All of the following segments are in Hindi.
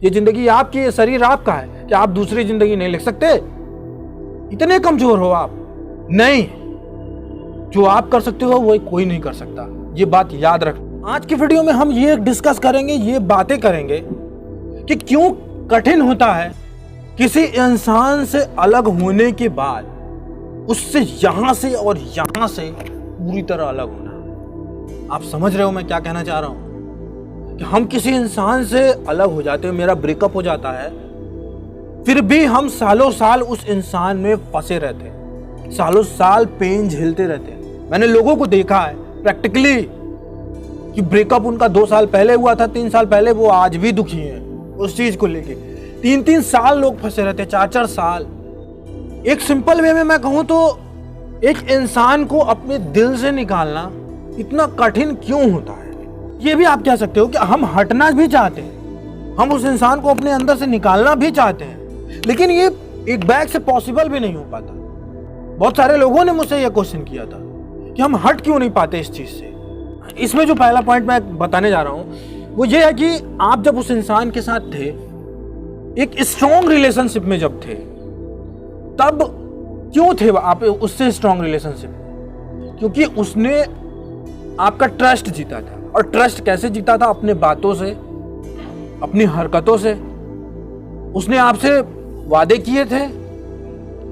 ये जिंदगी आपकी, ये शरीर आपका है। क्या आप दूसरी जिंदगी नहीं लिख सकते? इतने कमजोर हो आप? नहीं, जो आप कर सकते हो वो कोई नहीं कर सकता, ये बात याद रख। आज की वीडियो में हम ये डिस्कस करेंगे, ये बातें करेंगे कि क्यों कठिन होता है किसी इंसान से अलग होने के बाद उससे यहां से और यहां से पूरी तरह अलग होना। आप समझ रहे हो मैं क्या कहना चाह रहा हूं? कि हम किसी इंसान से अलग हो जाते हैं, मेरा ब्रेकअप हो जाता है, फिर भी हम सालों साल उस इंसान में फंसे रहते हैं, सालों साल पेन झेलते रहते हैं। मैंने लोगों को देखा है प्रैक्टिकली कि ब्रेकअप उनका 2 साल पहले हुआ था, 3 साल पहले, वो आज भी दुखी हैं उस चीज को लेके। 3-3 साल लोग फंसे रहते हैं, 4-4 साल। एक सिंपल वे में मैं कहूं तो एक इंसान को अपने दिल से निकालना इतना कठिन क्यों होता है? ये भी आप कह सकते हो कि हम हटना भी चाहते हैं, हम उस इंसान को अपने अंदर से निकालना भी चाहते हैं, लेकिन ये एक बैग से पॉसिबल भी नहीं हो पाता। बहुत सारे लोगों ने मुझसे यह क्वेश्चन किया था कि हम हट क्यों नहीं पाते इस चीज से। इसमें जो पहला पॉइंट मैं बताने जा रहा हूं वो ये है कि आप जब उस इंसान के साथ थे, एक स्ट्रॉन्ग रिलेशनशिप में जब थे, तब क्यों थे आप उससे स्ट्रॉन्ग रिलेशनशिप? क्योंकि उसने आपका ट्रस्ट जीता था। और ट्रस्ट कैसे जीता था? अपने बातों से, अपनी हरकतों से। उसने आपसे वादे किए थे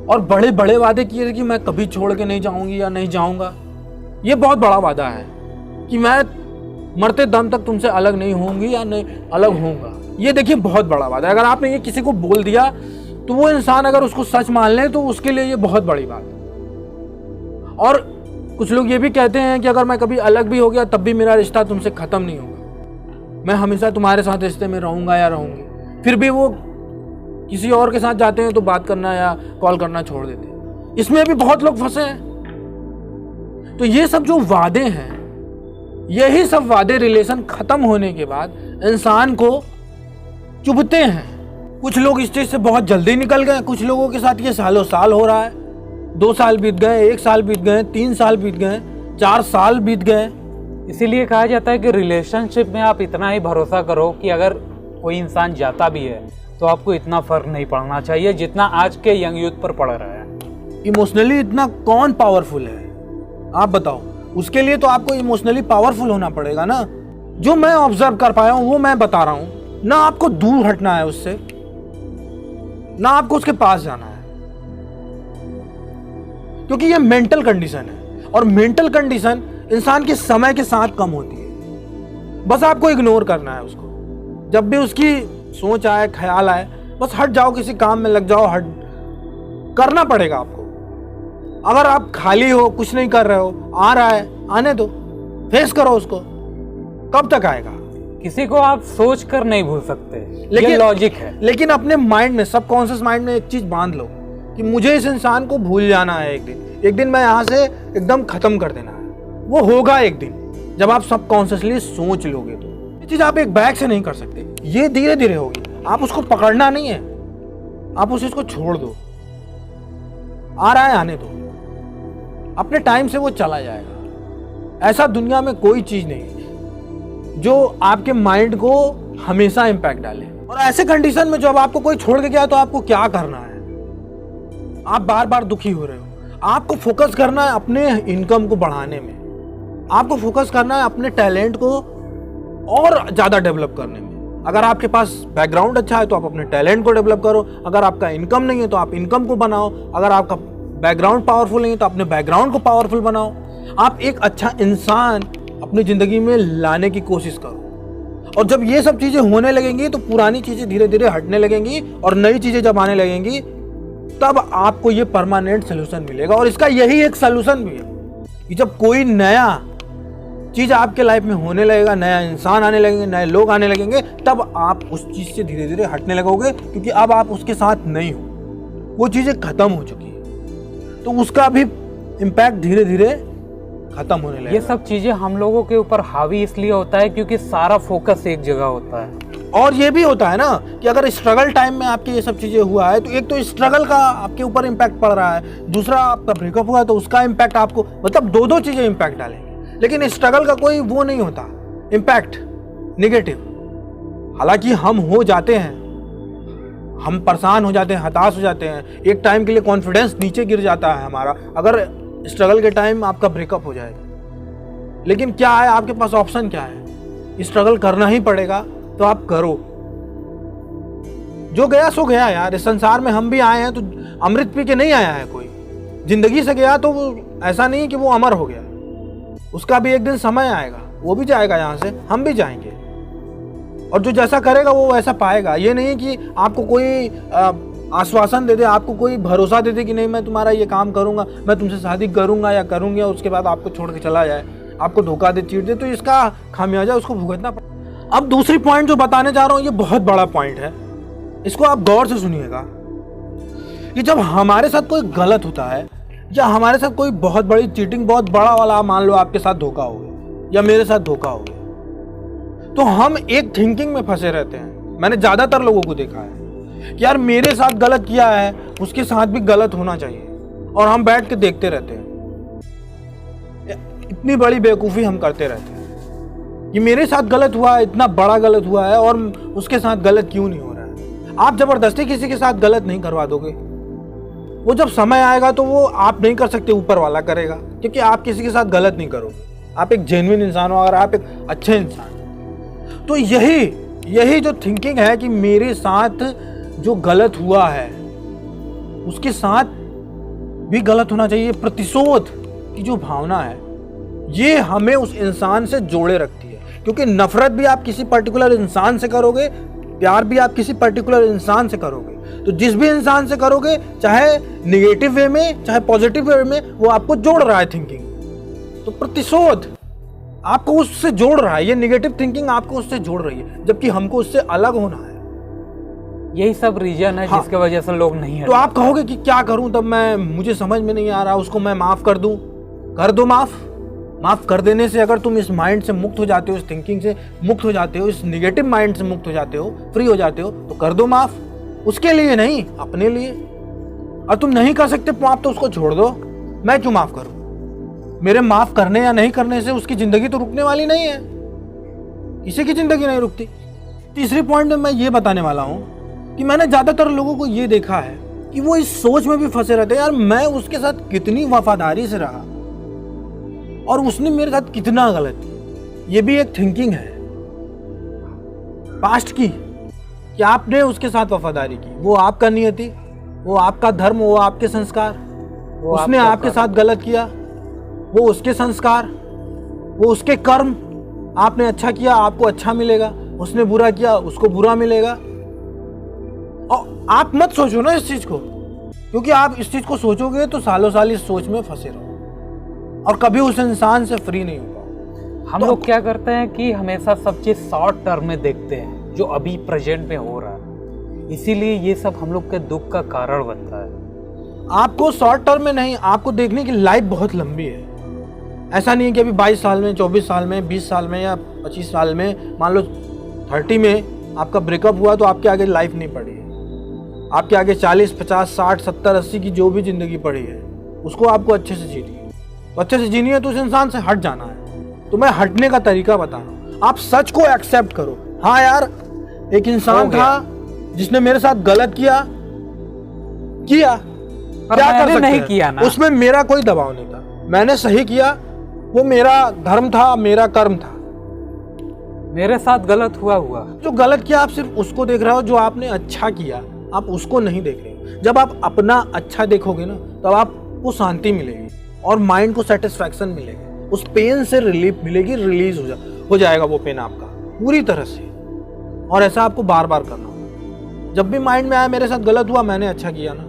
और बड़े बड़े वादे किए थे कि मैं कभी छोड़ के नहीं जाऊंगी या नहीं जाऊंगा। ये बहुत बड़ा वादा है कि मैं मरते दम तक तुमसे अलग नहीं होंगी या नहीं अलग होऊंगा। ये देखिए बहुत बड़ा वादा है। अगर आपने ये किसी को बोल दिया तो वो इंसान अगर उसको सच मान ले तो उसके लिए ये बहुत बड़ी बात है। और कुछ लोग ये भी कहते हैं कि अगर मैं कभी अलग भी हो गया तब भी मेरा रिश्ता तुमसे खत्म नहीं होगा, मैं हमेशा तुम्हारे साथ रिश्ते में रहूंगा या रहूंगी। फिर भी वो किसी और के साथ जाते हैं तो बात करना या कॉल करना छोड़ देते हैं। इसमें भी बहुत लोग फंसे हैं। तो ये सब जो वादे हैं, यही सब वादे रिलेशन खत्म होने के बाद इंसान को चुभते हैं। कुछ लोग इस चीज से बहुत जल्दी निकल गए, कुछ लोगों के साथ ये सालों साल हो रहा है। 2 साल बीत गए, 1 साल बीत गए, 3 साल बीत गए, 4 साल बीत गए। इसीलिए कहा जाता है कि रिलेशनशिप में आप इतना ही भरोसा करो कि अगर कोई इंसान जाता भी है तो आपको इतना फर्क नहीं पड़ना चाहिए जितना आज के यंग यूथ पर पड़ रहा है। इमोशनली इतना कौन पावरफुल है आप बताओ? उसके लिए तो आपको इमोशनली पावरफुल होना पड़ेगा ना। जो मैं ऑब्जर्व कर पाया हूं वो मैं बता रहा हूं। ना आपको दूर हटना है उससे, ना आपको उसके पास जाना है, क्योंकि ये मेंटल कंडीशन है और मेंटल कंडीशन इंसान के समय के साथ कम होती है। बस आपको इग्नोर करना है उसको। जब भी उसकी सोच आए, ख्याल आए, बस हट जाओ, किसी काम में लग जाओ। हट करना पड़ेगा आपको। अगर आप खाली हो, कुछ नहीं कर रहे हो, आ रहा है, आने दो, फेस करो उसको। कब तक आएगा? किसी को आप सोच कर नहीं भूल सकते, लेकिन ये लॉजिक है। लेकिन अपने माइंड में, सबकॉन्शियस माइंड में एक चीज बांध लो कि मुझे इस इंसान को भूल जाना है। एक दिन मैं यहाँ से एकदम खत्म कर देना है। वो होगा एक दिन जब आप सबकॉन्शियसली सोच लोगे। तो ये चीज आप एक बैग से नहीं कर सकते, ये धीरे धीरे होगी। आप उसको पकड़ना नहीं है, आप उस चीज को छोड़ दो। आ रहा है, आने दो, अपने टाइम से वो चला जाएगा। ऐसा दुनिया में कोई चीज नहीं है जो आपके माइंड को हमेशा इंपैक्ट डाले। और ऐसे कंडीशन में जब आपको कोई छोड़ के गया तो आपको क्या करना है? आप बार बार दुखी हो रहे हो। आपको फोकस करना है अपने इनकम को बढ़ाने में, आपको फोकस करना है अपने टैलेंट को और ज्यादा डेवलप करने में। अगर आपके पास बैकग्राउंड अच्छा है तो आप अपने टैलेंट को डेवलप करो। अगर आपका इनकम नहीं है तो आप इनकम को बनाओ। अगर आपका बैकग्राउंड पावरफुल नहीं है तो अपने बैकग्राउंड को पावरफुल बनाओ। आप एक अच्छा इंसान अपनी जिंदगी में लाने की कोशिश करो। और जब ये सब चीजें होने लगेंगी तो पुरानी चीजें धीरे धीरे हटने लगेंगी और नई चीजें जब आने लगेंगी तब आपको ये परमानेंट सोल्यूशन मिलेगा। और इसका यही एक सोल्यूशन भी है कि जब कोई नया चीज आपके लाइफ में होने लगेगा, नया इंसान आने लगेंगे, नए लोग आने लगेंगे, तब आप उस चीज से धीरे धीरे हटने लगोगे, क्योंकि अब आप उसके साथ नहीं हो, वो चीजें खत्म हो चुकी है। तो उसका भी इम्पैक्ट धीरे धीरे खत्म होने लगेगा। ये सब चीजें हम लोगों के ऊपर हावी इसलिए होता है क्योंकि सारा फोकस एक जगह होता है। और ये भी होता है ना कि अगर स्ट्रगल टाइम में आपके ये सब चीजें हुआ है तो एक तो स्ट्रगल का आपके ऊपर इम्पैक्ट पड़ रहा है, दूसरा आपका ब्रेकअप हुआ तो उसका इम्पैक्ट आपको, मतलब दो चीजें इम्पैक्ट डालेंगे। लेकिन स्ट्रगल का कोई वो नहीं होता इम्पैक्ट नेगेटिव, हालांकि हम हो जाते हैं, हम परेशान हो जाते हैं, हताश हो जाते हैं, एक टाइम के लिए कॉन्फिडेंस नीचे गिर जाता है हमारा, अगर स्ट्रगल के टाइम आपका ब्रेकअप हो जाए। लेकिन क्या है, आपके पास ऑप्शन क्या है? स्ट्रगल करना ही पड़ेगा, तो आप करो। जो गया सो गया यार। इस संसार में हम भी आए हैं तो अमृत पी के नहीं आया है कोई। जिंदगी से गया तो वो ऐसा नहीं कि वो अमर हो गया, उसका भी एक दिन समय आएगा, वो भी जाएगा यहाँ से, हम भी जाएंगे। और जो जैसा करेगा वो वैसा पाएगा। ये नहीं कि आपको कोई आश्वासन दे दे, आपको कोई भरोसा दे दे कि नहीं मैं तुम्हारा ये काम करूंगा, मैं तुमसे शादी करूंगा या करूंगी, और उसके बाद आपको छोड़ के चला जाए, आपको धोखा दे, चीट दे, तो इसका खामियाजा उसको भुगतना पड़ेगा। अब दूसरी पॉइंट जो बताने जा रहा हूँ, ये बहुत बड़ा पॉइंट है, इसको आप गौर से सुनिएगा। कि जब हमारे साथ कोई गलत होता है या हमारे साथ कोई बहुत बड़ी चीटिंग, बहुत बड़ा वाला, मान लो आपके साथ धोखा हो गया या मेरे साथ धोखा हो गया, तो हम एक थिंकिंग में फंसे रहते हैं। मैंने ज्यादातर लोगों को देखा है कि यार मेरे साथ गलत किया है, उसके साथ भी गलत होना चाहिए, और हम बैठ के देखते रहते हैं। इतनी बड़ी बेवकूफ़ी हम करते रहते हैं कि मेरे साथ गलत हुआ है, इतना बड़ा गलत हुआ है, और उसके साथ गलत क्यों नहीं हो रहा है। आप जबरदस्ती किसी के साथ गलत नहीं करवा दोगे, वो जब समय आएगा तो वो आप नहीं कर सकते, ऊपर वाला करेगा, क्योंकि आप किसी के साथ गलत नहीं करोगे। आप एक जेन्युइन इंसान हो, अगर आप एक अच्छे इंसान। तो यही जो थिंकिंग है कि मेरे साथ जो गलत हुआ है उसके साथ भी गलत होना चाहिए, प्रतिशोध की जो भावना है, ये हमें उस इंसान से जोड़े रखती है। क्योंकि नफरत भी आप किसी पर्टिकुलर इंसान से करोगे, प्यार भी आप किसी पर्टिकुलर इंसान से करोगे, तो जिस भी इंसान से करोगे, चाहे निगेटिव वे में चाहे पॉजिटिव वे में, वो आपको जोड़ रहा है थिंकिंग। तो प्रतिशोध आपको उससे जोड़ रहा है, ये निगेटिव थिंकिंग आपको उससे जोड़ रही है, जबकि हमको उससे अलग होना है। यही सब रीजन है जिसके वजह से लोग नहीं है। तो आप कहोगे कि क्या करूं, तब मुझे समझ में नहीं आ रहा, उसको मैं माफ कर दूं। कर दो माफ कर देने से अगर तुम इस माइंड से मुक्त हो जाते हो, इस थिंकिंग से मुक्त हो जाते हो, इस निगेटिव माइंड से मुक्त हो जाते हो, फ्री हो जाते हो, तो कर दो माफ। उसके लिए नहीं, अपने लिए। और तुम नहीं कर सकते माफ तो उसको छोड़ दो। मैं क्यों माफ करूं? मेरे माफ करने या नहीं करने से उसकी जिंदगी तो रुकने वाली नहीं है, किसी की जिंदगी नहीं रुकती। तीसरी पॉइंट में मैं ये बताने वाला हूं कि मैंने ज्यादातर लोगों को ये देखा है कि वो इस सोच में भी फंसे रहते हैं, यार मैं उसके साथ कितनी वफादारी से रहा और उसने मेरे साथ कितना गलत किया। ये भी एक थिंकिंग है पास्ट की, कि आपने उसके साथ वफादारी की, वो आपका नियति, वो आपका धर्म, वो आपके संस्कार। उसने आपके साथ गलत किया, वो उसके संस्कार, वो उसके कर्म। आपने अच्छा किया, आपको अच्छा मिलेगा, उसने बुरा किया, उसको बुरा मिलेगा। और आप मत सोचो ना इस चीज को, क्योंकि आप इस चीज को सोचोगे तो सालों साल इस सोच में फंसे रहो और कभी उस इंसान से फ्री नहीं हो पाओ। हम लोग क्या करते हैं कि हमेशा सब चीज शॉर्ट टर्म में देखते हैं, जो अभी प्रेजेंट में हो रहा है, इसीलिए ये सब हम लोग के दुख का कारण बनता है। आपको शॉर्ट टर्म में नहीं, आपको देखने की लाइफ बहुत लंबी है। ऐसा नहीं है कि अभी 22 साल में, 24 साल में, 20 साल में या 25 साल में, मान लो 30 में आपका ब्रेकअप हुआ तो आपके आगे लाइफ नहीं पड़ी है। आपके आगे 40, 50, 60, 70, 80 की जो भी जिंदगी पड़ी है, उसको आपको अच्छे से जीनी है। तो अच्छे से जीनी है तो उस इंसान से हट जाना है। तो मैं हटने का तरीका बता रहा हूँ। आप सच को एक्सेप्ट करो। हाँ यार, एक इंसान था जिसने मेरे साथ गलत किया, क्या कर सकते नहीं किया ना, उसमें मेरा कोई दबाव नहीं था। मैंने सही किया, वो मेरा धर्म था, मेरा कर्म था। मेरे साथ गलत हुआ। जो गलत किया आप सिर्फ उसको देख रहे हो, जो आपने अच्छा किया आप उसको नहीं देख रहे। जब आप अपना अच्छा देखोगे ना, तब आपको शांति मिलेगी और माइंड को सेटिस्फैक्शन मिलेगी, उस पेन से रिलीफ मिलेगी, रिलीज हो जाएगा वो पेन आपका पूरी तरह से। और ऐसा आपको बार बार करना होगा। जब भी माइंड में आया मेरे साथ गलत हुआ, मैंने अच्छा किया ना,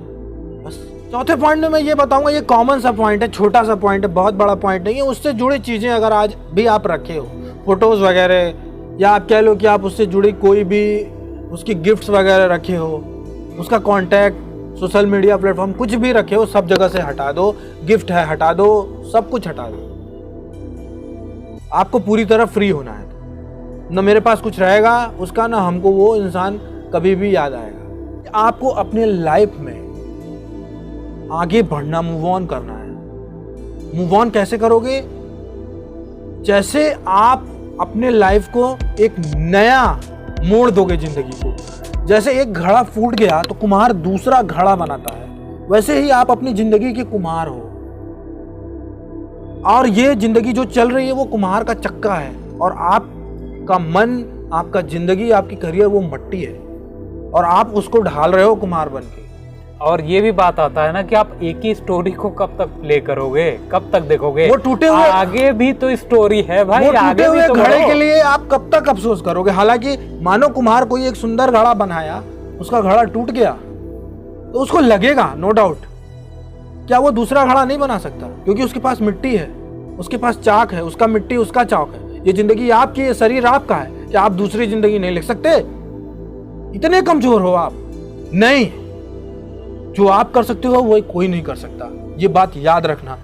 बस। चौथे पॉइंट में मैं ये बताऊंगा, ये कॉमन सा पॉइंट है, छोटा सा पॉइंट है, बहुत बड़ा पॉइंट नहीं है। उससे जुड़ी चीजें अगर आज भी आप रखे हो, फोटोज वगैरह, या आप कह लो कि आप उससे जुड़ी कोई भी उसकी गिफ्ट्स वगैरह रखे हो, उसका कॉन्टैक्ट, सोशल मीडिया प्लेटफॉर्म कुछ भी रखे हो, सब जगह से हटा दो। गिफ्ट है हटा दो, सब कुछ हटा दो। आपको पूरी तरह फ्री होना है। न मेरे पास कुछ रहेगा उसका, ना हमको वो इंसान कभी भी याद आएगा। आपको अपने लाइफ में आगे बढ़ना, मूव ऑन करना है। मूव ऑन कैसे करोगे? जैसे आप अपने लाइफ को एक नया मोड़ दोगे जिंदगी को। जैसे एक घड़ा फूट गया तो कुम्हार दूसरा घड़ा बनाता है, वैसे ही आप अपनी जिंदगी के कुम्हार हो। और ये जिंदगी जो चल रही है वो कुम्हार का चक्का है, और आपका मन, आपका जिंदगी, आपकी करियर वो मट्टी है, और आप उसको ढाल रहे हो कुम्हार बन के। और ये भी बात आता है ना कि आप एक ही स्टोरी को कब तक प्ले करोगे, कब तक देखोगे? वो टूटे हुए आगे भी तो स्टोरी है भाई, वो टूटे आगे भी हुए तो घड़े बढ़ो। के लिए आप कब तक अफसोस करोगे? हालांकि मानो कुम्हार कोई एक सुंदर घड़ा बनाया, उसका घड़ा टूट गया तो उसको लगेगा, नो डाउट। क्या वो दूसरा घड़ा नहीं बना सकता? क्योंकि उसके पास मिट्टी है, उसके पास चाक है, उसका मिट्टी उसका चाक है। ये जिंदगी आपकी, ये शरीर आपका है। क्या आप दूसरी जिंदगी नहीं लिख सकते? इतने कमजोर हो आप? नहीं, जो आप कर सकते हो वो कोई नहीं कर सकता। ये बात याद रखना।